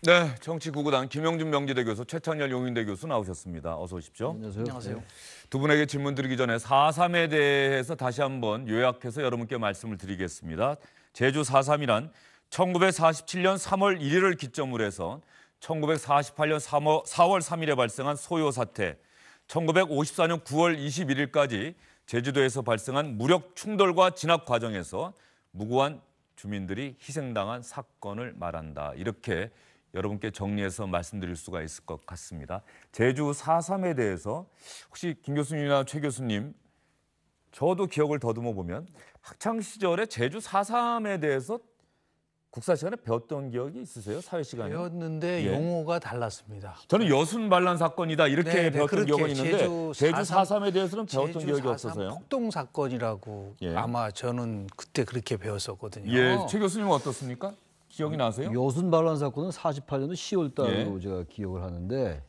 네, 정치구구단 김영준 명지대 교수, 최창렬 용인대 교수 나오셨습니다. 어서 오십시오. 안녕하세요. 안녕하세요. 두 분에게 질문 드리기 전에 4.3에 대해서 다시 한번 요약해서 여러분께 말씀을 드리겠습니다. 제주 4.3이란 1947년 3월 1일을 기점으로 해서 1948년 4월 3일에 발생한 소요 사태, 1954년 9월 21일까지 제주도에서 발생한 무력 충돌과 진압 과정에서 무고한 주민들이 희생당한 사건을 말한다. 이렇게 여러분께 정리해서 말씀드릴 수가 있을 것 같습니다. 제주 4.3에 대해서 혹시 김 교수님이나 최 교수님, 저도 기억을 더듬어 보면 학창시절에 제주 4.3에 대해서 국사 시간에 배웠던 기억이 있으세요? 사회 시간에? 배웠는데 예. 용어가 달랐습니다. 저는 여순 반란 사건이다 이렇게 네, 배웠던 그렇게 기억은 있는데 제주 4.3에 대해서는 배웠던 제주 기억이 4.3 없어서요. 폭동 사건이라고 예. 아마 저는 그때 그렇게 배웠었거든요. 예, 최 교수님은 어떻습니까? 기억이 나세요? 여순 반란 사건은 48년도 10월 달로 예. 제가 기억을 하는데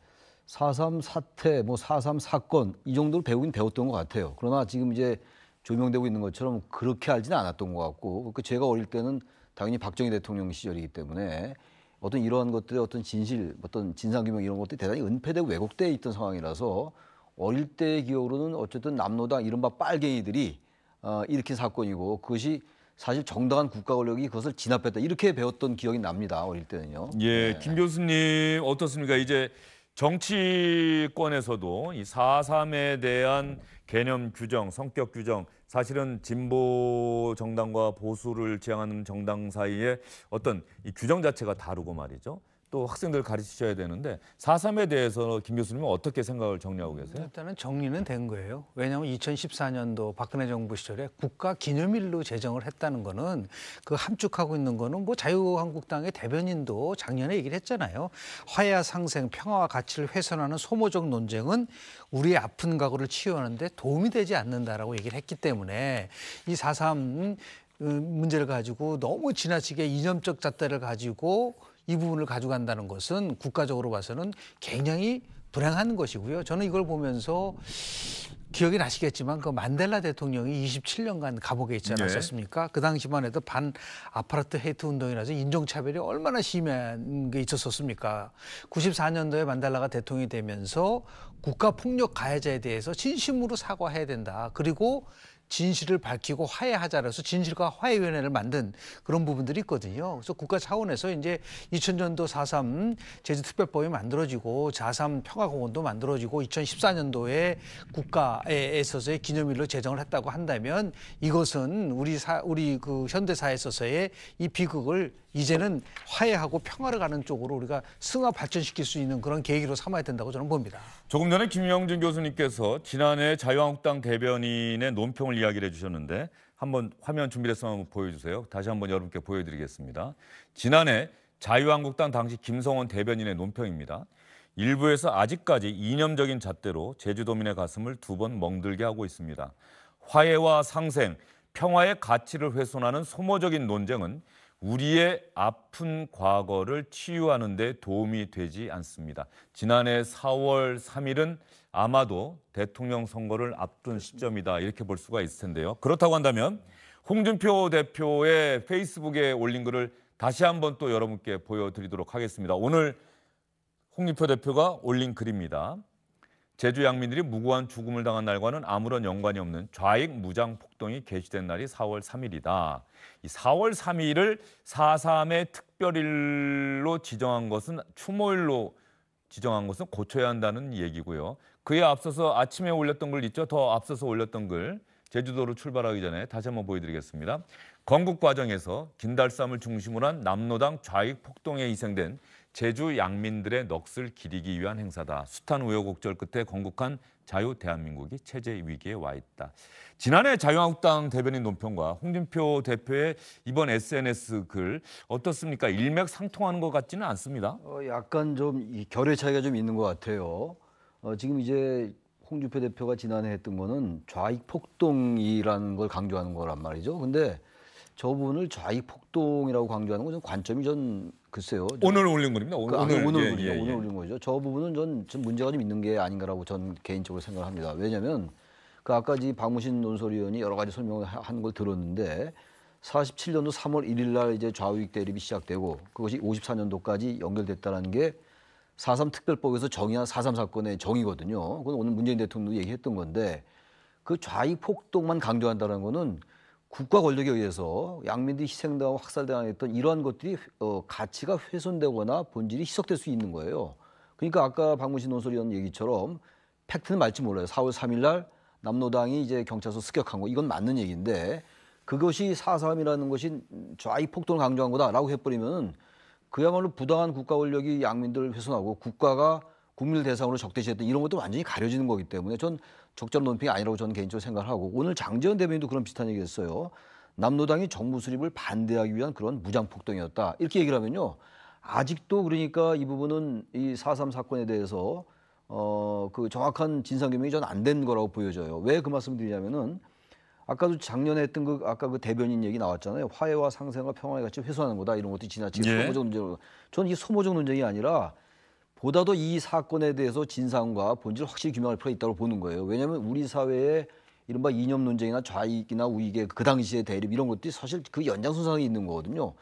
4.3 사태, 4.3 사건 이 정도로 배우긴 배웠던 것 같아요. 그러나 지금 이제 조명되고 있는 것처럼 그렇게 알지는 않았던 것 같고, 제가 어릴 때는 당연히 박정희 대통령 시절이기 때문에 어떤 이러한 것들의 어떤 진실, 어떤 진상규명 이런 것들이 대단히 은폐되고 왜곡되어 있던 상황이라서 어릴 때의 기억으로는 어쨌든 남로당 이른바 빨갱이들이 일으킨 사건이고 그것이 사실 정당한 국가 권력이 그것을 진압했다 이렇게 배웠던 기억이 납니다. 어릴 때는요. 예, 네. 김 교수님 어떻습니까? 이제 정치권에서도 이 4.3에 대한 개념 규정, 성격 규정, 사실은 진보 정당과 보수를 지향하는 정당 사이에 어떤 이 규정 자체가 다르고 말이죠. 또 학생들 가르치셔야 되는데 4.3에 대해서 김 교수님은 어떻게 생각을 정리하고 계세요? 일단은 정리는 된 거예요. 왜냐하면 2014년도 박근혜 정부 시절에 국가 기념일로 제정을 했다는 거는 그 함축하고 있는 거는 자유한국당의 대변인도 작년에 얘기를 했잖아요. 화해와 상생, 평화와 가치를 훼손하는 소모적 논쟁은 우리의 아픈 과거를 치유하는데 도움이 되지 않는다라고 얘기를 했기 때문에 이 4.3 문제를 가지고 너무 지나치게 이념적 잣대를 가지고 이 부분을 가져간다는 것은 국가적으로 봐서는 굉장히 불행한 것이고요. 저는 이걸 보면서 기억이 나시겠지만 그 만델라 대통령이 27년간 감옥에 있지 않았었습니까? 그 당시만 해도 반 아파르트 헤이트 운동이라서 인종차별이 얼마나 심한 게 있었습니까? 94년도에 만델라가 대통령이 되면서 국가폭력 가해자에 대해서 진심으로 사과해야 된다. 그리고 진실을 밝히고 화해하자 해서 진실과 화해위원회를 만든 그런 부분들이 있거든요. 그래서 국가 차원에서 이제 2000년도 4.3 제주특별법이 만들어지고 4.3 평화공원도 만들어지고 2014년도에 국가에 있어서의 기념일로 제정을 했다고 한다면 이것은 우리 그 현대사에 있어서의 이 비극을 이제는 화해하고 평화를 가는 쪽으로 우리가 승화 발전시킬 수 있는 그런 계기로 삼아야 된다고 저는 봅니다. 조금 전에 김영준 교수님께서 지난해 자유한국당 대변인의 논평을 이야기를 해주셨는데 한번 화면 준비돼서 한번 보여주세요. 다시 한번 여러분께 보여드리겠습니다. 지난해 자유한국당 당시 김성원 대변인의 논평입니다. 일부에서 아직까지 이념적인 잣대로 제주도민의 가슴을 두 번 멍들게 하고 있습니다. 화해와 상생, 평화의 가치를 훼손하는 소모적인 논쟁은 우리의 아픈 과거를 치유하는 데 도움이 되지 않습니다. 지난해 4월 3일은 아마도 대통령 선거를 앞둔 시점이다 이렇게 볼 수가 있을 텐데요. 그렇다고 한다면 홍준표 대표의 페이스북에 올린 글을 다시 한번 또 여러분께 보여드리도록 하겠습니다. 오늘 홍준표 대표가 올린 글입니다. 제주 양민들이 무고한 죽음을 당한 날과는 아무런 연관이 없는 좌익 무장 폭동이 개시된 날이 4월 3일이다. 이 4월 3일을 4.3의 특별일로 지정한 것은 추모일로 지정한 것은 고쳐야 한다는 얘기고요. 그에 앞서서 아침에 올렸던 글 있죠? 더 앞서서 올렸던 글. 제주도로 출발하기 전에 다시 한번 보여드리겠습니다. 건국 과정에서 긴달쌈을 중심으로 한 남로당 좌익 폭동에 희생된 제주 양민들의 넋을 기리기 위한 행사다. 숱한 우여곡절 끝에 건국한 자유 대한민국이 체제 위기에 와 있다. 지난해 자유한국당 대변인 논평과 홍준표 대표의 이번 SNS 글 어떻습니까? 일맥상통하는 것 같지는 않습니다. 약간 좀 이 결의 차이가 좀 있는 것 같아요. 지금 이제 홍준표 대표가 지난해 했던 거는 좌익 폭동이라는 걸 강조하는 거란 말이죠. 근데 저분을 좌익 폭동이라고 강조하는 건 관점이 전 글쎄요. 오늘 올린 겁니다. 오늘 올린 거죠. 저 부분은 좀 문제가 좀 있는 게 아닌가라고 전 개인적으로 생각을 합니다. 왜냐하면 그 아까 박무신 논설위원이 여러 가지 설명을 한 걸 들었는데 47년도 3월 1일 날 이제 좌우익 대립이 시작되고 그것이 54년도까지 연결됐다는 게 4.3 특별법에서 정의한 4.3 사건의 정의거든요. 그건 오늘 문재인 대통령도 얘기했던 건데 그 좌익 폭동만 강조한다는 거는 국가 권력에 의해서 양민들이 희생당하고 학살당했던 이러한 것들이 가치가 훼손되거나 본질이 희석될 수 있는 거예요. 그러니까 아까 박문신 논설위원 얘기처럼 팩트는 맞지 몰라요. 4월 3일 날 남로당이 이제 경찰서 습격한 거 이건 맞는 얘기인데 그것이 4.3이라는 것이 좌익 폭동을 강조한 거다라고 해버리면 그야말로 부당한 국가 권력이 양민들을 훼손하고 국가가 국민을 대상으로 적대시했던 이런 것도 완전히 가려지는 거기 때문에 전 적절한 논평이 아니라고 저는 개인적으로 생각을 하고 오늘 장제원 대변인도 그런 비슷한 얘기 했어요. 남로당이 정부 수립을 반대하기 위한 그런 무장폭동이었다. 이렇게 얘기를 하면요. 아직도 그러니까 이 부분은 이 4.3 사건에 대해서 그 정확한 진상규명이 전 안 된 거라고 보여져요. 왜 그 말씀을 드리냐면은 아까도 작년에 했던 아까 그 대변인 얘기 나왔잖아요. 화해와 상생과 평화의 가치 훼손하는 거다. 이런 것도 지나치게 예. 소모적 논쟁으로. 저는 이 소모적 논쟁이 아니라 보다도 이 사건에 대해서 진상과 본질을 확실히 규명할 필요가 있다고 보는 거예요. 왜냐하면 우리 사회에 이른바 이념 논쟁이나 좌익이나 우익의 그 당시의 대립 이런 것들이 사실 그 연장선상에 있는 거거든요.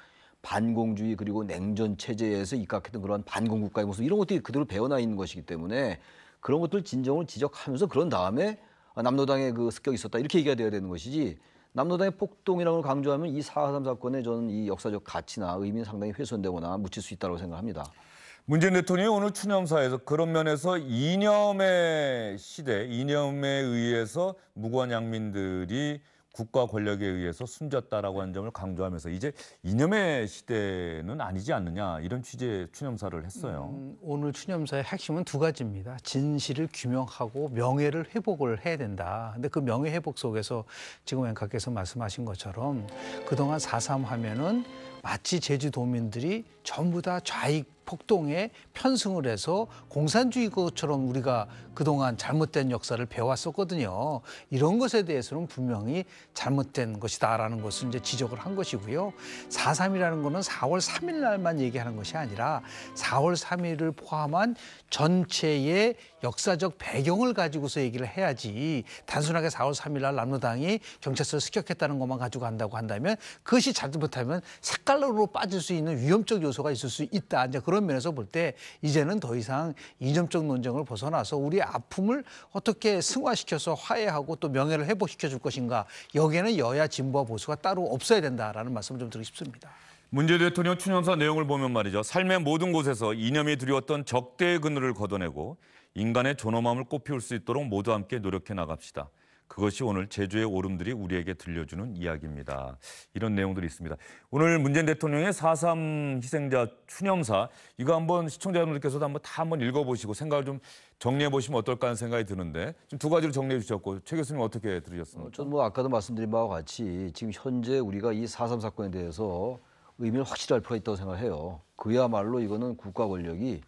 반공주의 그리고 냉전 체제에서 입각했던 그런 반공국가의 모습 이런 것들이 그대로 배어나 있는 것이기 때문에 그런 것들 진정을 지적하면서 그런 다음에 남로당의 그 습격이 있었다 이렇게 얘기가 돼야 되는 것이지 남로당의 폭동이라는 걸 강조하면 이 4.3 사건에 저는 이 역사적 가치나 의미는 상당히 훼손되거나 묻힐 수 있다고 생각합니다. 문재인 대통령이 오늘 추념사에서 그런 면에서 이념의 시대, 이념에 의해서 무고한 양민들이 국가 권력에 의해서 숨졌다라고 하는 점을 강조하면서 이제 이념의 시대는 아니지 않느냐 이런 취지의 추념사를 했어요. 오늘 추념사의 핵심은 두 가지입니다. 진실을 규명하고 명예를 회복을 해야 된다. 근데 그 명예 회복 속에서 지금 앵커께서 말씀하신 것처럼 그동안 4.3 하면은 마치 제주도민들이 전부 다 좌익 폭동에 편승을 해서 공산주의 것처럼 우리가 그동안 잘못된 역사를 배웠었거든요. 이런 것에 대해서는 분명히 잘못된 것이다라는 것을 이제 지적을 한 것이고요. 4.3이라는 거는 4월 3일 날만 얘기하는 것이 아니라 4월 3일을 포함한 전체의 역사적 배경을 가지고서 얘기를 해야지 단순하게 4월 3일 날 남로당이 경찰서를 습격했다는 것만 가지고 한다고 한다면 그것이 잘못하면 색깔로 빠질 수 있는 위험적 요소가 있을 수 있다. 이제 그런 면에서 볼 때 이제는 더 이상 이념적 논쟁을 벗어나서 우리의 아픔을 어떻게 승화시켜서 화해하고 또 명예를 회복시켜 줄 것인가. 여기에는 여야 진보와 보수가 따로 없어야 된다라는 말씀을 좀 드리고 싶습니다. 문재인 대통령 추념사 내용을 보면 말이죠. 삶의 모든 곳에서 이념이 두려웠던 적대의 그늘을 걷어내고 인간의 존엄함을 꽃피울 수 있도록 모두 함께 노력해 나갑시다. 그것이 오늘 제주의 오름들이 우리에게 들려주는 이야기입니다. 이런 내용들이 있습니다. 오늘 문재인 대통령의 4.3 희생자 추념사 이거 한번 시청자 여러분들께서도 한번 읽어보시고 생각을 좀 정리해 보시면 어떨까 하는 생각이 드는데 좀 두 가지로 정리해 주셨고 최 교수님 어떻게 들으셨습니까? 저는 뭐 아까도 말씀드린 바와 같이 지금 현재 우리가 이 4.3 사건에 대해서 의미를 확실히 할 필요가 있다고 생각해요. 그야말로 이거는 국가 권력이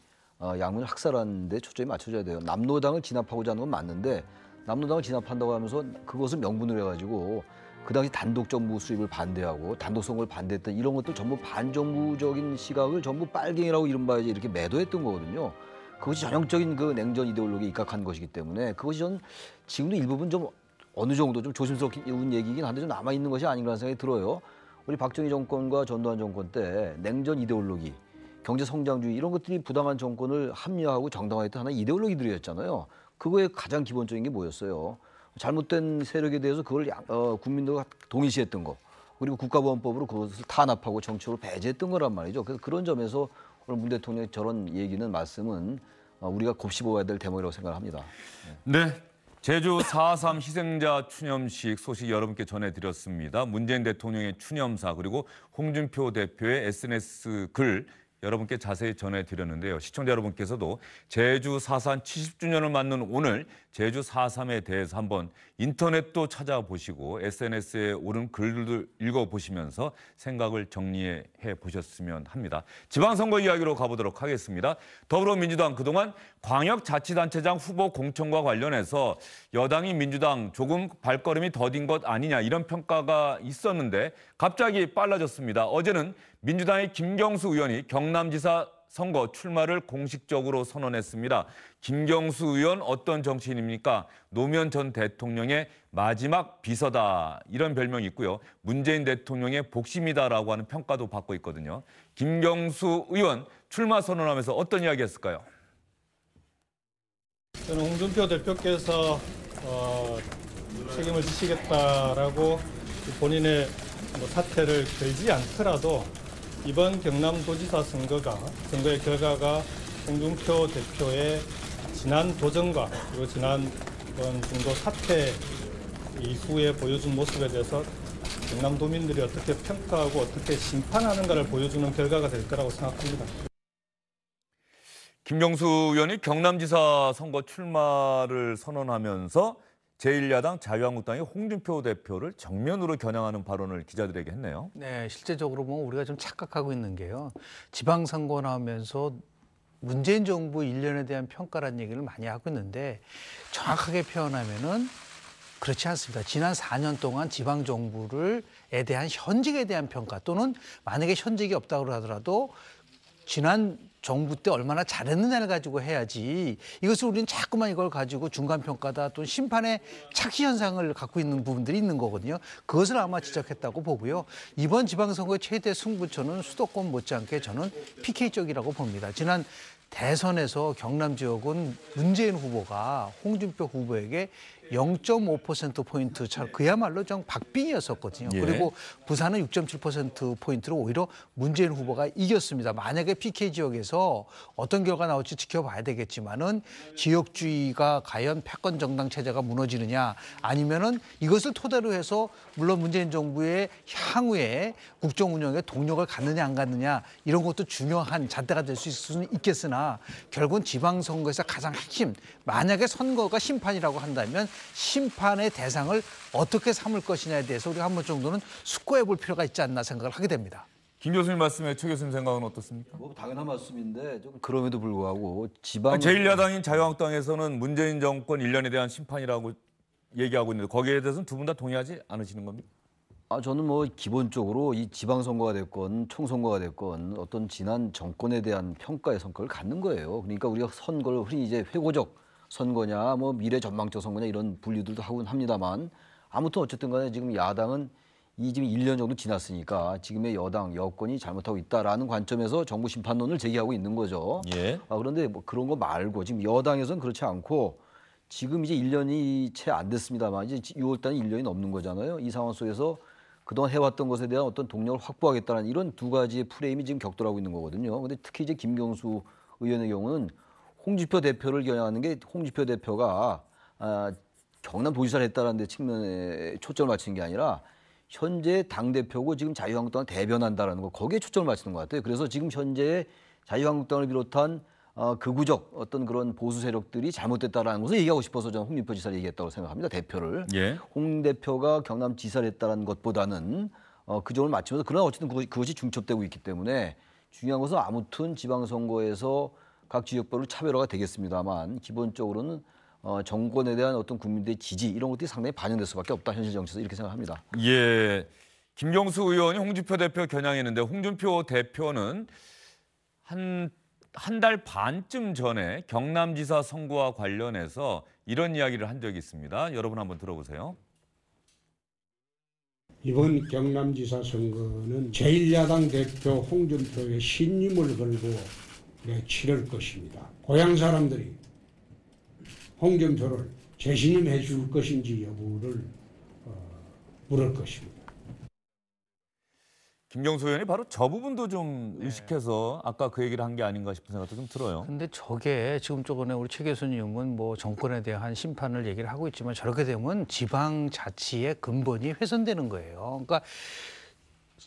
양민을 학살하는 데 초점이 맞춰져야 돼요. 남로당을 진압하고자 하는 건 맞는데 남로당을 진압한다고 하면서 그것을 명분으로 해가지고 그 당시 단독 정부 수립을 반대하고 단독 선거를 반대했던 이런 것들 전부 반정부적인 시각을 전부 빨갱이라고 이른바 이렇게 매도했던 거거든요. 그것이 전형적인 그 냉전 이데올로기에 입각한 것이기 때문에 그것이 전 지금도 일부분 좀 어느 정도 좀 조심스러운 얘기긴 한데 좀 남아있는 것이 아닌가 생각이 들어요. 우리 박정희 정권과 전두환 정권 때 냉전 이데올로기, 경제 성장주의 이런 것들이 부당한 정권을 합리화하고 정당화했던 하나의 이데올로기들이었잖아요. 그거의 가장 기본적인 게 뭐였어요? 잘못된 세력에 대해서 그걸 국민들과 동일시했던 거. 그리고 국가보안법으로 그것을 탄압하고 정치적으로 배제했던 거란 말이죠. 그래서 그런 점에서 오늘 문 대통령의 저런 얘기는 말씀은 우리가 곱씹어야 될 대목이라고 생각합니다. 네. 제주 4.3 희생자 추념식 소식 여러분께 전해드렸습니다. 문재인 대통령의 추념사 그리고 홍준표 대표의 SNS 글 여러분께 자세히 전해드렸는데요. 시청자 여러분께서도 제주 4.3 70주년을 맞는 오늘 제주 4.3에 대해서 한번 인터넷도 찾아보시고 SNS에 오른 글들도 읽어보시면서 생각을 정리해 보셨으면 합니다. 지방선거 이야기로 가보도록 하겠습니다. 더불어민주당 그동안 광역자치단체장 후보 공천과 관련해서 여당이 민주당 조금 발걸음이 더딘 것 아니냐 이런 평가가 있었는데 갑자기 빨라졌습니다. 어제는 민주당의 김경수 의원이 경남지사 선거 출마를 공식적으로 선언했습니다. 김경수 의원 어떤 정치인입니까? 노무현 전 대통령의 마지막 비서다 이런 별명이 있고요. 문재인 대통령의 복심이다라고 하는 평가도 받고 있거든요. 김경수 의원 출마 선언하면서 어떤 이야기 했을까요? 저는 홍준표 대표께서 책임을 지시겠다라고 본인의 사퇴를 걸지 않더라도 이번 경남도지사 선거의 결과가 홍준표 대표의 지난 도전과 그리고 지난번 중도 사퇴 이후에 보여준 모습에 대해서 경남도민들이 어떻게 평가하고 어떻게 심판하는가를 보여주는 결과가 될 거라고 생각합니다. 김경수 의원이 경남지사 선거 출마를 선언하면서 제1야당 자유한국당의 홍준표 대표를 정면으로 겨냥하는 발언을 기자들에게 했네요. 네, 실제적으로 뭐 우리가 좀 착각하고 있는 게요. 지방선거 나오면서 문재인 정부 1년에 대한 평가라는 얘기를 많이 하고 있는데 정확하게 표현하면은 그렇지 않습니다. 지난 4년 동안 지방정부에 대한 현직에 대한 평가 또는 만약에 현직이 없다고 하더라도 지난 정부 때 얼마나 잘했느냐를 가지고 해야지 이것을 우리는 자꾸만 이걸 가지고 중간평가다 또는 심판의 착시 현상을 갖고 있는 부분들이 있는 거거든요. 그것을 아마 지적했다고 보고요. 이번 지방선거의 최대 승부처는 수도권 못지않게 저는 PK 쪽이라고 봅니다. 지난 대선에서 경남 지역은 문재인 후보가 홍준표 후보에게 0.5%포인트 차 그야말로 좀 박빙이었었거든요. 예. 그리고 부산은 6.7%포인트로 오히려 문재인 후보가 이겼습니다. 만약에 PK 지역에서 어떤 결과 나올지 지켜봐야 되겠지만은 지역주의가 과연 패권 정당 체제가 무너지느냐 아니면은 이것을 토대로 해서 물론 문재인 정부의 향후에 국정 운영에 동력을 갖느냐 안 갖느냐 이런 것도 중요한 잣대가 될 수 있을 수는 있겠으나 결국은 지방선거에서 가장 핵심 만약에 선거가 심판이라고 한다면 심판의 대상을 어떻게 삼을 것이냐에 대해서 우리가 한 번 정도는 숙고해 볼 필요가 있지 않나 생각을 하게 됩니다. 김 교수님 말씀에 최 교수님 생각은 어떻습니까? 뭐 당연한 말씀인데 좀 그럼에도 불구하고 지방 제1야당인 자유한국당에서는 문재인 정권 1년에 대한 심판이라고 얘기하고 있는데 거기에 대해서는 두 분 다 동의하지 않으시는 겁니까? 저는 뭐 기본적으로 이 지방선거가 됐건 총선거가 됐건 어떤 지난 정권에 대한 평가의 성과를 갖는 거예요. 그러니까 우리가 선거를 흔히 이제 회고적 선거냐 뭐 미래 전망적 선거냐 이런 분류들도 하곤 합니다만 아무튼 어쨌든 간에 지금 야당은 지금 1년 정도 지났으니까 지금의 여당 여권이 잘못하고 있다라는 관점에서 정부 심판론을 제기하고 있는 거죠. 예. 그런데 뭐 그런 거 말고 지금 여당에서는 그렇지 않고 지금 이제 1년이 채 안 됐습니다만 이제 6월 달에 1년이 넘는 거잖아요. 이 상황 속에서 그동안 해왔던 것에 대한 어떤 동력을 확보하겠다는 이런 두 가지의 프레임이 지금 격돌하고 있는 거거든요. 근데 특히 이제 김경수 의원의 경우는 홍준표 대표를 겨냥하는 게 홍준표 대표가 경남도지사를 했다는 데 측면에 초점을 맞추는 게 아니라 현재 당대표고 지금 자유한국당을 대변한다는 거 거기에 초점을 맞추는 것 같아요. 그래서 지금 현재 자유한국당을 비롯한 극우적 어떤 그런 보수 세력들이 잘못됐다라는 것을 얘기하고 싶어서 저는 홍준표 지사를 얘기했다고 생각합니다. 대표를. 예. 홍 대표가 경남지사를 했다는 것보다는 그 점을 맞추면서 그러나 어쨌든 그것이 중첩되고 있기 때문에 중요한 것은 아무튼 지방선거에서 각 지역별로 차별화가 되겠습니다만 기본적으로는 정권에 대한 어떤 국민들의 지지 이런 것들이 상당히 반영될 수밖에 없다. 현실 정치에서 이렇게 생각합니다. 예. 김경수 의원이 홍준표 대표 겨냥했는데 홍준표 대표는 한 달 반쯤 전에 경남지사 선거와 관련해서 이런 이야기를 한 적이 있습니다. 여러분 한번 들어보세요. 이번 경남지사 선거는 제1야당 대표 홍준표의 신임을 걸고 치를 것입니다. 고향 사람들이 홍준표를 재신임해 줄 것인지 여부를 물을 것입니다. 김경수 의원이 바로 저 부분도 좀 의식해서 아까 그 얘기를 한 게 아닌가 싶은 생각도 좀 들어요. 근데 저게 지금 저번에 우리 최 교수님은 뭐 정권에 대한 심판을 얘기를 하고 있지만 저렇게 되면 지방자치의 근본이 훼손되는 거예요. 그러니까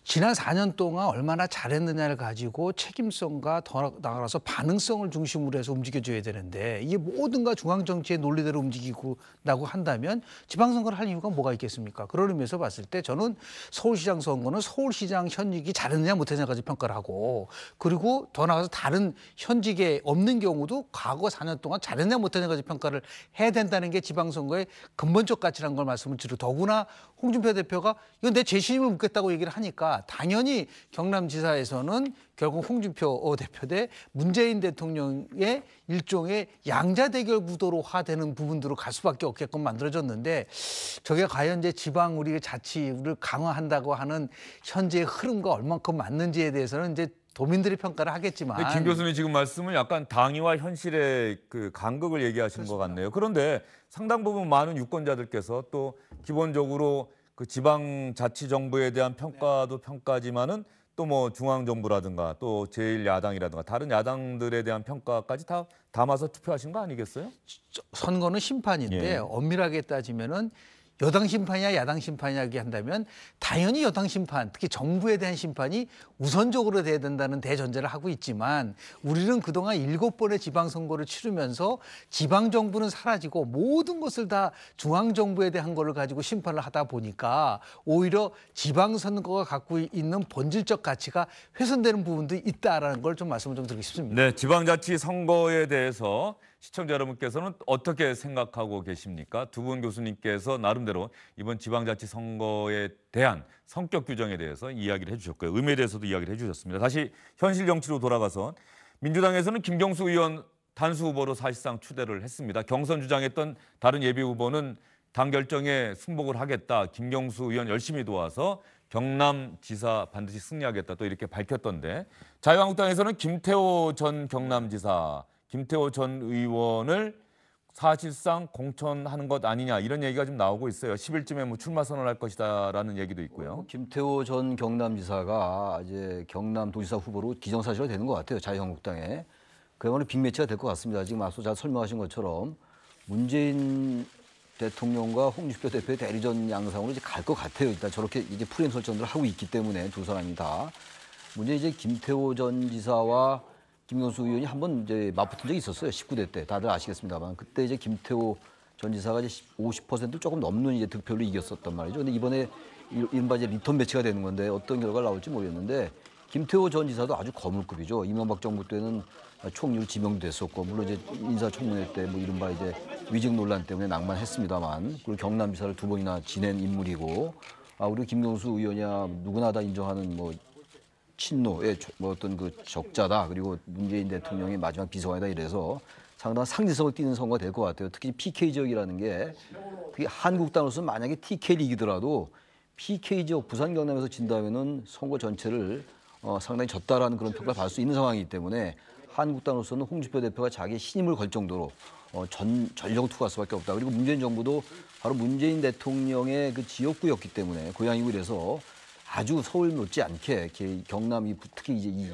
지난 4년 동안 얼마나 잘했느냐를 가지고 책임성과 더 나아가서 반응성을 중심으로 해서 움직여줘야 되는데 이게 모든가 중앙정치의 논리대로 움직이고 한다면 지방선거를 할 이유가 뭐가 있겠습니까? 그런 의미에서 봤을 때 저는 서울시장 선거는 서울시장 현직이 잘했느냐 못했느냐까지 평가를 하고 그리고 더 나아가서 다른 현직에 없는 경우도 과거 4년 동안 잘했느냐 못했느냐까지 평가를 해야 된다는 게 지방선거의 근본적 가치라는 걸 말씀을 드리고 더구나 홍준표 대표가 이건 내 재신임을 묻겠다고 얘기를 하니까 보니까 당연히 경남지사에서는 결국 홍준표 대표 대 문재인 대통령의 일종의 양자 대결 구도로화 되는 부분으로 갈 수밖에 없게끔 만들어졌는데 저게 과연 이제 지방 우리 자치를 강화한다고 하는 현재의 흐름과 얼만큼 맞는지에 대해서는 이제 도민들이 평가를 하겠지만. 근데 김 교수님 지금 말씀은 약간 당위와 현실의 그 간극을 얘기하시는 것 같네요. 그런데 상당 부분 많은 유권자들께서 또 기본적으로 그 지방자치정부에 대한 평가도 평가지만은 또 뭐 중앙정부라든가 또 제1야당이라든가 다른 야당들에 대한 평가까지 다 담아서 투표하신 거 아니겠어요? 선거는 심판인데 예. 엄밀하게 따지면은 여당 심판이냐 야당 심판이냐 얘기한다면 당연히 여당 심판, 특히 정부에 대한 심판이 우선적으로 돼야 된다는 대전제를 하고 있지만 우리는 그동안 7번의 지방선거를 치르면서 지방정부는 사라지고 모든 것을 다 중앙정부에 대한 거를 가지고 심판을 하다 보니까 오히려 지방선거가 갖고 있는 본질적 가치가 훼손되는 부분도 있다라는 걸 좀 말씀을 좀 드리고 싶습니다. 네, 지방자치 선거에 대해서 시청자 여러분께서는 어떻게 생각하고 계십니까? 두 분 교수님께서 나름대로 이번 지방자치 선거에 대한 성격 규정에 대해서 이야기를 해주셨고요. 의미에 대해서도 이야기를 해주셨습니다. 다시 현실 정치로 돌아가서 민주당에서는 김경수 의원 단수 후보로 사실상 추대를 했습니다. 경선 주장했던 다른 예비 후보는 당 결정에 승복을 하겠다. 김경수 의원 열심히 도와서 경남지사 반드시 승리하겠다. 또 이렇게 밝혔던데 자유한국당에서는 김태호 전 경남지사 김태호 전 의원을 사실상 공천하는 것 아니냐 이런 얘기가 좀 나오고 있어요. 10일쯤에 뭐 출마 선언할 것이다라는 얘기도 있고요. 김태호 전 경남지사가 이제 경남도지사 후보로 기정사실화 되는 것 같아요. 자유한국당에. 그야말로 빅매치가 될 것 같습니다. 지금 앞서 잘 설명하신 것처럼 문재인 대통령과 홍준표 대표의 대리전 양상으로 이제 갈 것 같아요. 일단 저렇게 이제 프레임 설정들을 하고 있기 때문에 두 사람이 다. 문제 이제 김태호 전 지사와 김경수 의원이 한번 이제 맞붙은 적이 있었어요. 19대 때 다들 아시겠습니다만 그때 이제 김태호 전 지사가 이제 50% 조금 넘는 이제 득표로 이겼었단 말이죠. 근데 이번에 이른바 이제 리턴 매치가 되는 건데 어떤 결과가 나올지 모르겠는데 김태호 전 지사도 아주 거물급이죠. 이명박 정부 때는 총리로 지명도 됐었고 물론 이제 인사청문회 때 뭐 이른바 이제 위증 논란 때문에 낭만했습니다만 그리고 경남지사를 2번이나 지낸 인물이고 우리 김경수 의원이야 누구나 다 인정하는 뭐 친노의 뭐 어떤 그 적자다 그리고 문재인 대통령의 마지막 비서관이다 이래서 상당한 상징성을 띠는 선거가 될 것 같아요. 특히 PK 지역이라는 게 특히 한국당으로서 만약에 TK를 이기더라도 PK 지역 부산 경남에서 진다면은 선거 전체를 상당히 졌다라는 그런 평가를 받을 수 있는 상황이기 때문에 한국당으로서는 홍준표 대표가 자기의 신임을 걸 정도로 전력을 투구할 수밖에 없다. 그리고 문재인 정부도 바로 문재인 대통령의 그 지역구였기 때문에 고향이고 이래서 아주 서울 못지않게 경남 특히 이제 이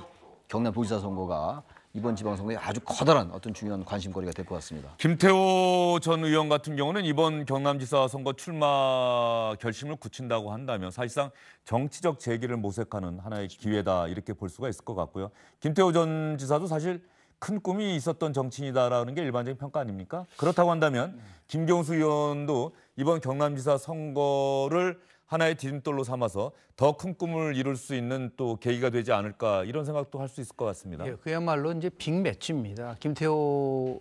경남도지사 선거가 이번 지방선거에 아주 커다란 어떤 중요한 관심거리가 될 것 같습니다. 김태호 전 의원 같은 경우는 이번 경남지사 선거 출마 결심을 굳힌다고 한다면 사실상 정치적 재기를 모색하는 하나의 기회다 이렇게 볼 수가 있을 것 같고요. 김태호 전 지사도 사실 큰 꿈이 있었던 정치인이다라는 게 일반적인 평가 아닙니까? 그렇다고 한다면 김경수 의원도 이번 경남지사 선거를 하나의 디딤돌로 삼아서 더 큰 꿈을 이룰 수 있는 또 계기가 되지 않을까 이런 생각도 할 수 있을 것 같습니다. 예, 그야말로 이제 빅매치입니다. 김태호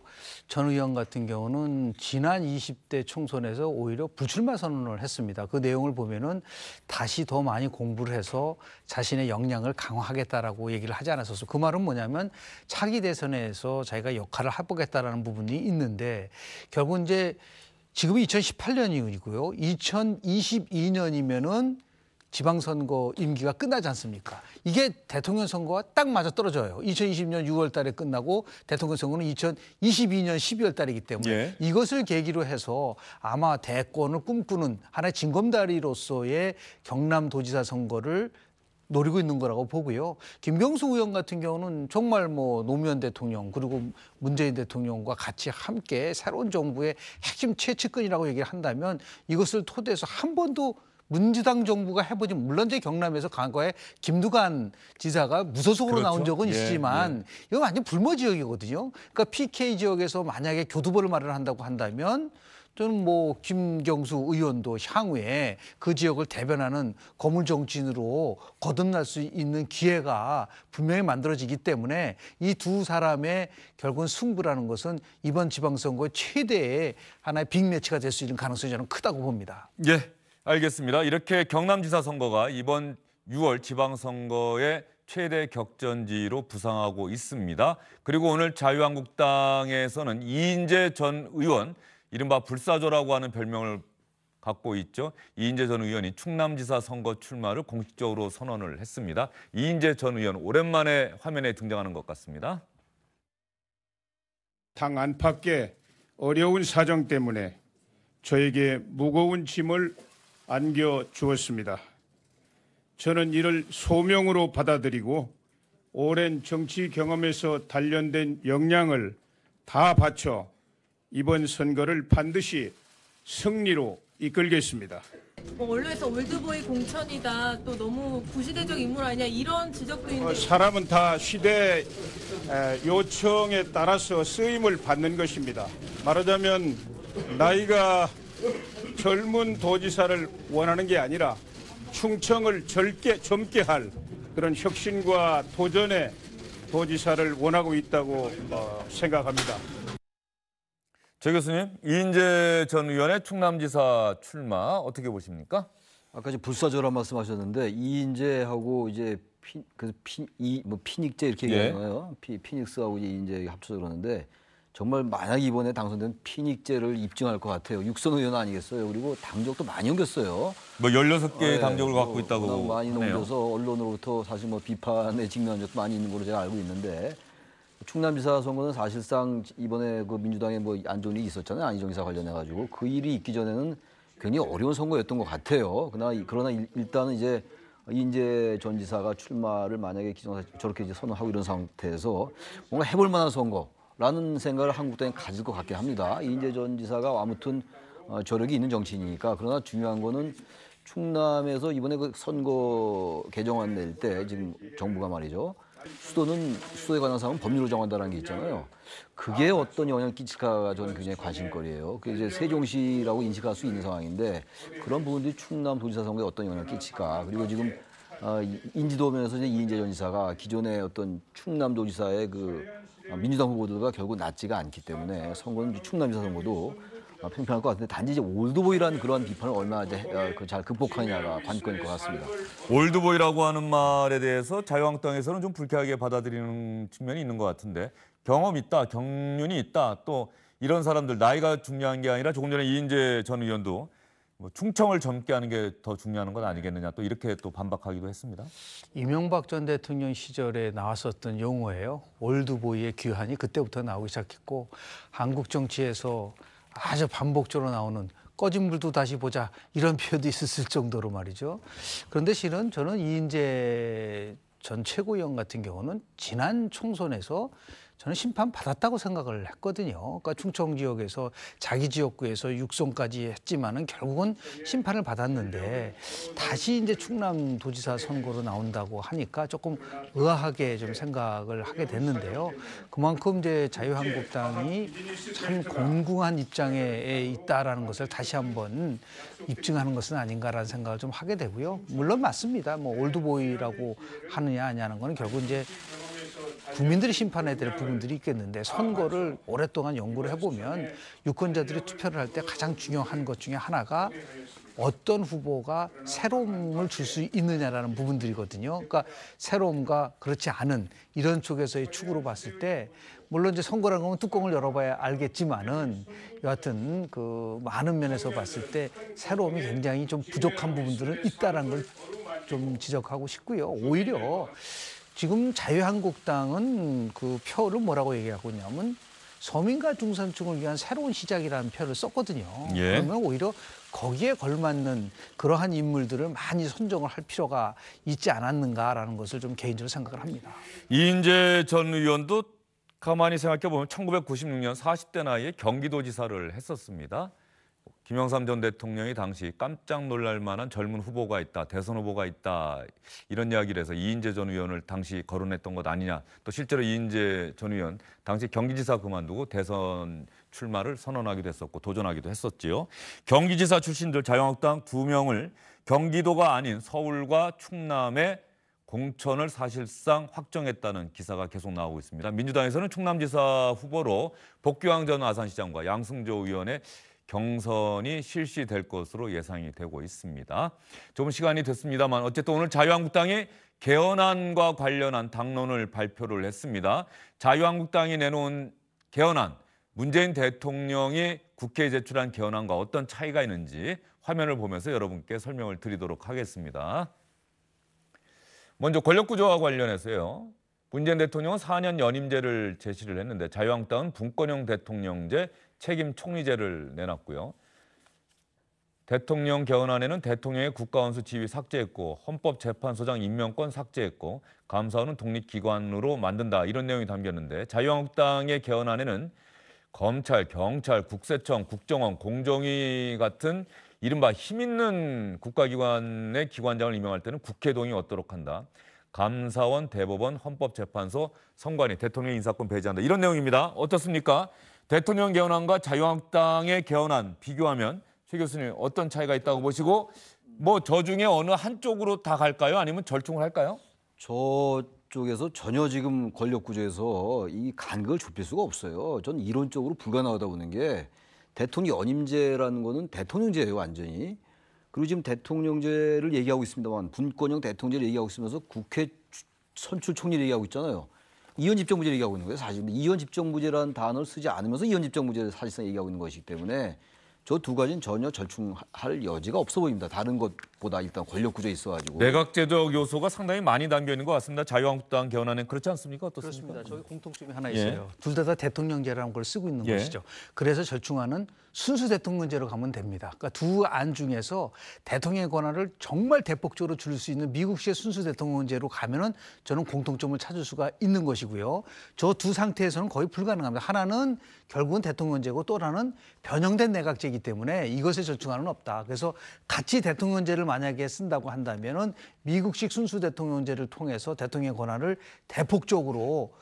전 의원 같은 경우는 지난 20대 총선에서 오히려 불출마 선언을 했습니다. 그 내용을 보면은 다시 더 많이 공부를 해서 자신의 역량을 강화하겠다라고 얘기를 하지 않았었어요. 그 말은 뭐냐면 차기 대선에서 자기가 역할을 해보겠다라는 부분이 있는데 결국 이제 지금이 2018년이고요. 2022년이면은 지방선거 임기가 끝나지 않습니까? 이게 대통령 선거와 딱 맞아 떨어져요. 2020년 6월 달에 끝나고 대통령 선거는 2022년 12월 달이기 때문에 예. 이것을 계기로 해서 아마 대권을 꿈꾸는 하나의 징검다리로서의 경남도지사 선거를 노리고 있는 거라고 보고요. 김경수 의원 같은 경우는 정말 뭐 노무현 대통령 그리고 문재인 대통령과 같이 함께 새로운 정부의 핵심 최측근이라고 얘기를 한다면 이것을 토대해서 한 번도 민주당 정부가 해보지 물론 이제 경남에서 과거에 김두관 지사가 무소속으로 그렇죠. 나온 적은 예, 있지만 이건 완전 불모 지역이거든요. 그러니까 PK 지역에서 만약에 교두보를 마련한다고 한다면 저는 뭐 김경수 의원도 향후에 그 지역을 대변하는 거물 정치인으로 거듭날 수 있는 기회가 분명히 만들어지기 때문에 이 두 사람의 결국은 승부라는 것은 이번 지방선거의 최대의 하나의 빅매치가 될 수 있는 가능성이 저는 크다고 봅니다. 예, 알겠습니다. 이렇게 경남지사 선거가 이번 6월 지방선거의 최대 격전지로 부상하고 있습니다. 그리고 오늘 자유한국당에서는 이인재 전 의원, 이른바 불사조라고 하는 별명을 갖고 있죠. 이인재 전 의원이 충남지사 선거 출마를 공식적으로 선언을 했습니다. 이인재 전 의원 오랜만에 화면에 등장하는 것 같습니다. 당 안팎의 어려운 사정 때문에 저에게 무거운 짐을 안겨주었습니다. 저는 이를 소명으로 받아들이고 오랜 정치 경험에서 단련된 역량을 다 바쳐 이번 선거를 반드시 승리로 이끌겠습니다. 언론에서 올드보이 공천이다, 또 너무 구시대적 인물 아니냐 이런 지적도 있는데 사람은 다 시대 요청에 따라서 쓰임을 받는 것입니다. 말하자면 나이가 젊은 도지사를 원하는 게 아니라 충청을 젊게 할 그런 혁신과 도전의 도지사를 원하고 있다고 생각합니다. 조 교수님, 이인재 전 의원의 충남지사 출마 어떻게 보십니까? 아까 이제 불사조란 말씀하셨는데 이인재하고 이제 피닉재 이렇게 얘기하잖아요. 피닉스하고 이인재 합쳐서 그러는데 정말 만약 이번에 당선되면 피닉재를 입증할 것 같아요. 육선 의원 아니겠어요. 그리고 당적도 많이 옮겼어요. 뭐 16개의 당적을 갖고 있다고 많이 하네요. 옮겨서 언론으로부터 사실 뭐 비판에 직면한 적도 많이 있는 걸로 제가 알고 있는데 충남지사 선거는 사실상 이번에 그 민주당에 뭐 안 좋은 일이 있었잖아요. 안희정 지사 관련해 가지고 그 일이 있기 전에는 굉장히 어려운 선거였던 것 같아요. 그러나 일단은 이제 이인재 전 지사가 출마를 만약에 기존에 저렇게 이제 선언하고 이런 상태에서 뭔가 해볼 만한 선거라는 생각을 한국당이 가질 것 같긴 합니다. 이인재 전 지사가 아무튼 저력이 있는 정치인이니까. 그러나 중요한 거는 충남에서 이번에 그 선거 개정안 낼 때 지금 정부가 말이죠. 수도에 관한 사항은 법률로 정한다는 게 있잖아요. 그게 어떤 영향을 끼칠까가 저는 굉장히 관심거리예요. 그게 이제 세종시라고 인식할 수 있는 상황인데 그런 부분들이 충남 도지사 선거에 어떤 영향을 끼칠까. 그리고 지금 인지도 면에서 이제 이인재 전 지사가 기존의 어떤 충남 도지사의 그 민주당 후보들과 결국 낮지가 않기 때문에 선거는 충남지사 선거도 평평할 것 같은데 단지 이제 올드보이라는 그런 비판을 얼마나 잘 극복하느냐가 관건일 것 같습니다. 올드보이라고 하는 말에 대해서 자유한국당에서는 좀 불쾌하게 받아들이는 측면이 있는 것 같은데 경험 있다, 경륜이 있다, 또 이런 사람들 나이가 중요한 게 아니라 조금 전에 이인재 전 의원도 뭐 충청을 젊게 하는 게 더 중요한 건 아니겠느냐 또 이렇게 또 반박하기도 했습니다. 이명박 전 대통령 시절에 나왔었던 용어예요. 올드보이의 귀환이 그때부터 나오기 시작했고 한국 정치에서 아주 반복적으로 나오는 꺼진 물도 다시 보자 이런 표현도 있었을 정도로 말이죠. 그런데 실은 저는 이인재 전 최고위원 같은 경우는 지난 총선에서 저는 심판 받았다고 생각을 했거든요. 그러니까 충청 지역에서 자기 지역구에서 육선까지 했지만은 결국은 심판을 받았는데 다시 이제 충남 도지사 선거로 나온다고 하니까 조금 의아하게 좀 생각을 하게 됐는데요. 그만큼 이제 자유한국당이 참 공공한 입장에 있다라는 것을 다시 한번 입증하는 것은 아닌가라는 생각을 좀 하게 되고요. 물론 맞습니다. 뭐 올드보이라고 하느냐 아니냐는 거는 결국 이제 국민들이 심판해야 될 부분들이 있겠는데 선거를 오랫동안 연구를 해보면 유권자들이 투표를 할 때 가장 중요한 것 중에 하나가 어떤 후보가 새로움을 줄 수 있느냐라는 부분들이거든요. 그러니까 새로움과 그렇지 않은 이런 쪽에서의 축으로 봤을 때 물론 이제 선거라는 건 뚜껑을 열어봐야 알겠지만은 여하튼 그 많은 면에서 봤을 때 새로움이 굉장히 좀 부족한 부분들은 있다라는 걸 좀 지적하고 싶고요. 오히려 지금 자유한국당은 그 표를 뭐라고 얘기하고 있냐면 서민과 중산층을 위한 새로운 시작이라는 표를 썼거든요. 예. 그러면 오히려 거기에 걸맞는 그러한 인물들을 많이 선정을 할 필요가 있지 않았는가라는 것을 좀 개인적으로 생각을 합니다. 이인재 전 의원도 가만히 생각해 보면 1996년 40대 나이에 경기도지사를 했었습니다. 김영삼 전 대통령이 당시 깜짝 놀랄 만한 젊은 후보가 있다, 대선 후보가 있다 이런 이야기를 해서 이인재 전 의원을 당시 거론했던 것 아니냐. 또 실제로 이인재 전 의원 당시 경기지사 그만두고 대선 출마를 선언하기도 했었고 도전하기도 했었지요. 경기지사 출신들 자유한국당 2명을 경기도가 아닌 서울과 충남에 공천을 사실상 확정했다는 기사가 계속 나오고 있습니다. 민주당에서는 충남지사 후보로 복귀왕 전 아산시장과 양승조 의원의 경선이 실시될 것으로 예상이 되고 있습니다. 좀 시간이 됐습니다만 어쨌든 오늘 자유한국당이 개헌안과 관련한 당론을 발표를 했습니다. 자유한국당이 내놓은 개헌안, 문재인 대통령이 국회에 제출한 개헌안과 어떤 차이가 있는지 화면을 보면서 여러분께 설명을 드리도록 하겠습니다. 먼저 권력구조와 관련해서요. 문재인 대통령은 4년 연임제를 제시를 했는데 자유한국당은 분권형 대통령제, 책임 총리제를 내놨고요. 대통령 개헌안에는 대통령의 국가원수 지위 삭제했고 헌법재판소장 임명권 삭제했고 감사원은 독립기관으로 만든다 이런 내용이 담겼는데 자유한국당의 개헌안에는 검찰, 경찰, 국세청, 국정원, 공정위 같은 이른바 힘있는 국가기관의 기관장을 임명할 때는 국회 동의 얻도록 한다. 감사원, 대법원, 헌법재판소, 선관위, 대통령 인사권 배제한다. 이런 내용입니다. 어떻습니까? 대통령 개헌안과 자유한국당의 개헌안 비교하면 최 교수님 어떤 차이가 있다고 보시고 뭐 저 중에 어느 한쪽으로 다 갈까요? 아니면 절충을 할까요? 저쪽에서 전혀 지금 권력 구조에서 이 간극을 좁힐 수가 없어요. 전 이론적으로 불가능하다 보는 게 대통령 연임제라는 거는 대통령제예요, 완전히. 그리고 지금 대통령제를 얘기하고 있습니다만 분권형 대통령제를 얘기하고 있으면서 국회 선출 총리를 얘기하고 있잖아요. 이원 집정부제를 얘기하고 있는 거예요. 사실 이원 집정부제라는 단어를 쓰지 않으면서 이원 집정부제를 사실상 얘기하고 있는 것이기 때문에 저 두 가지는 전혀 절충할 여지가 없어 보입니다. 다른 것보다 일단 권력 구조에 있어가지고. 내각제적 요소가 상당히 많이 담겨 있는 것 같습니다. 자유한국당 개헌안은 그렇지 않습니까? 어떻습니까? 그렇습니다. 저기 공통점이 하나 있어요. 둘 다 대통령제라는 걸 쓰고 있는 예. 것이죠. 그래서 절충안은 순수 대통령제로 가면 됩니다. 그러니까 두 안 중에서 대통령의 권한을 정말 대폭적으로 줄일 수 있는 미국식의 순수 대통령제로 가면은 저는 공통점을 찾을 수가 있는 것이고요. 저 두 상태에서는 거의 불가능합니다. 하나는 결국은 대통령제고 또 하나는 변형된 내각제이기 때문에 이것의 절충안은 없다. 그래서 같이 대통령제를 만약에 쓴다고 한다면은 미국식 순수 대통령제를 통해서 대통령의 권한을 대폭적으로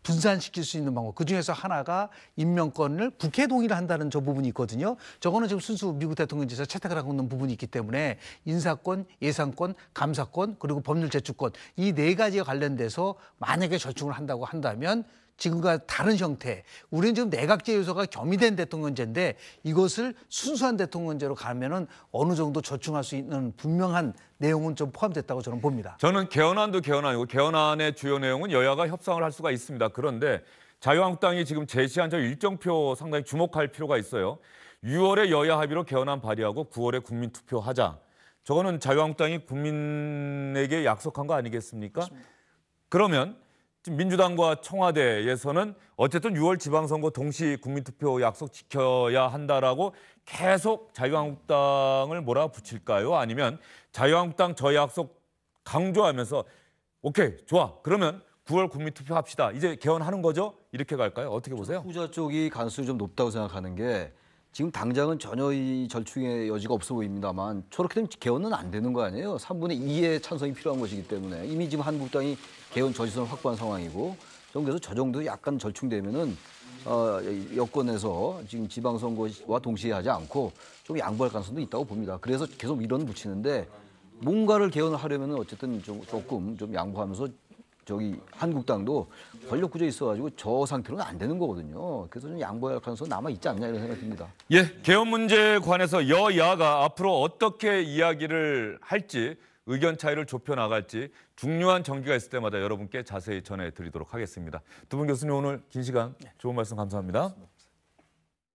분산시킬 수 있는 방법. 그중에서 하나가 임명권을 국회 동의를 한다는 저 부분이 있거든요. 저거는 지금 순수 미국 대통령제에서 채택을 하고 있는 부분이 있기 때문에 인사권, 예산권, 감사권, 그리고 법률 제출권 이 네 가지에 관련돼서 만약에 절충을 한다고 한다면 지금과 다른 형태, 우리는 지금 내각제 요소가 겸의된 대통령제인데 이것을 순수한 대통령제로 가면은 어느 정도 절충할 수 있는 분명한 내용은 좀 포함됐다고 저는 봅니다. 저는 개헌안도 개헌안이고 개헌안의 주요 내용은 여야가 협상을 할 수가 있습니다. 그런데 자유한국당이 지금 제시한 저 일정표 상당히 주목할 필요가 있어요. 6월에 여야 합의로 개헌안 발의하고 9월에 국민투표 하자. 저거는 자유한국당이 국민에게 약속한 거 아니겠습니까? 맞습니다. 그러면 지금 민주당과 청와대에서는 어쨌든 6월 지방선거 동시 국민투표 약속 지켜야 한다라고 계속 자유한국당을 몰아붙일까요? 아니면 자유한국당 저 약속 강조하면서 오케이, 좋아. 그러면 9월 국민투표 합시다. 이제 개헌하는 거죠? 이렇게 갈까요? 어떻게 보세요? 후자 쪽이 가능성이 좀 높다고 생각하는 게 지금 당장은 전혀 이 절충의 여지가 없어 보입니다만 저렇게 되면 개헌은 안 되는 거 아니에요? 3분의 2의 찬성이 필요한 것이기 때문에 이미 지금 한국당이 개헌 저지선을 확보한 상황이고 저는 그래서 저 정도 약간 절충되면은 여권에서 지금 지방선거와 동시에 하지 않고 좀 양보할 가능성도 있다고 봅니다. 그래서 계속 밀어는 붙이는데 뭔가를 개헌을 하려면은 어쨌든 조금 좀 양보하면서 저기 한국당도 권력 구조에 있어가지고 저 상태로는 안 되는 거거든요. 그래서 좀 양보할 가능성 남아 있지 않냐 이런 생각이 듭니다. 예, 개헌 문제에 관해서 여야가 앞으로 어떻게 이야기를 할지 의견 차이를 좁혀 나갈지 중요한 정기가 있을 때마다 여러분께 자세히 전해드리도록 하겠습니다. 두 분 교수님 오늘 긴 시간 좋은 말씀 감사합니다.